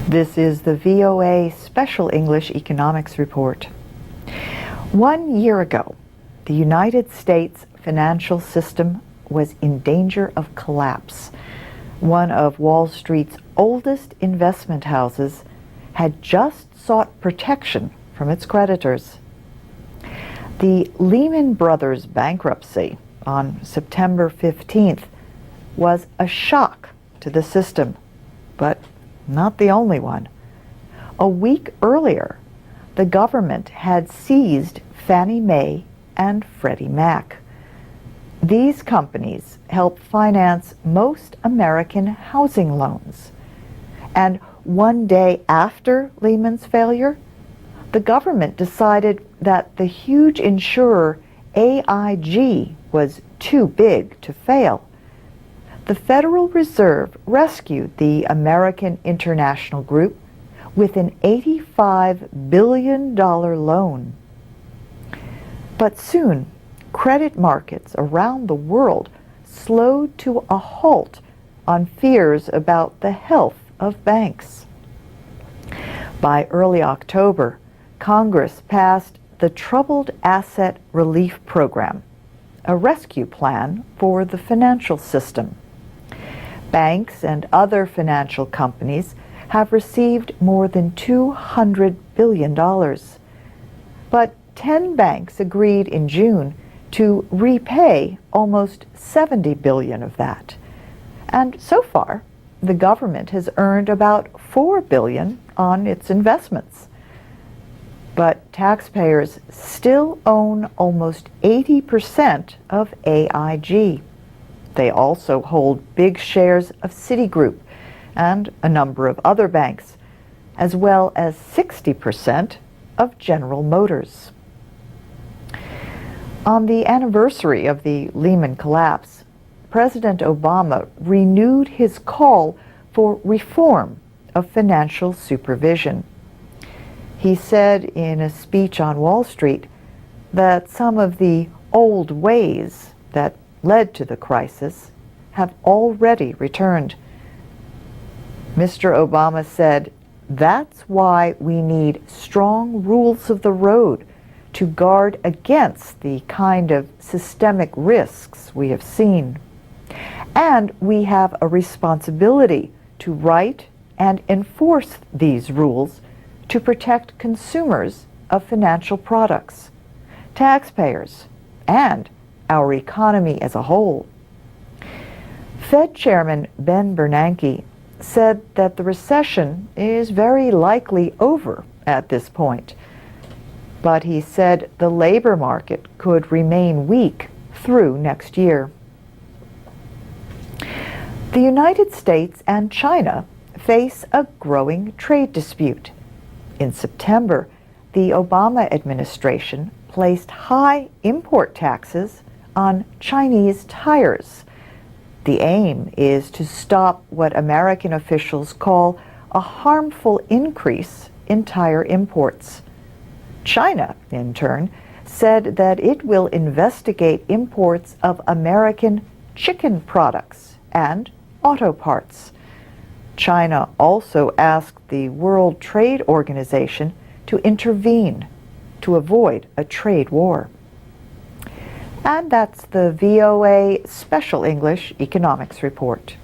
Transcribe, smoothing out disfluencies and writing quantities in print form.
This is the VOA Special English Economics Report. 1 year ago, the United States financial system was in danger of collapse. One of Wall Street's oldest investment houses had just sought protection from its creditors. The Lehman Brothers bankruptcy on September 15th was a shock to the system, but not the only one. A week earlier, the government had seized Fannie Mae and Freddie Mac. These companies help finance most American housing loans. And one day after Lehman's failure, the government decided that the huge insurer AIG was too big to fail. The Federal Reserve rescued the American International Group with an $85 billion loan. But soon, credit markets around the world slowed to a halt on fears about the health of banks. By early October, Congress passed the Troubled Asset Relief Program, a rescue plan for the financial system. Banks and other financial companies have received more than $200 billion. But 10 banks agreed in June to repay almost $70 billion of that. And so far, the government has earned about $4 billion on its investments. But taxpayers still own almost 80% of AIG. They also hold big shares of Citigroup and a number of other banks, as well as 60% of General Motors. On the anniversary of the Lehman collapse, President Obama renewed his call for reform of financial supervision. He said in a speech on Wall Street that some of the old ways that led to the crisis have already returned. Mr. Obama said, "That's why we need strong rules of the road to guard against the kind of systemic risks we have seen. And we have a responsibility to write and enforce these rules to protect consumers of financial products, taxpayers, and our economy as a whole." Fed Chairman Ben Bernanke said that the recession is very likely over at this point, but he said the labor market could remain weak through next year. The United States and China face a growing trade dispute. In September, the Obama administration placed high import taxes on Chinese tires. The aim is to stop what American officials call a harmful increase in tire imports. China, in turn, said that it will investigate imports of American chicken products and auto parts. China also asked the World Trade Organization to intervene to avoid a trade war. And that's the VOA Special English Economics Report.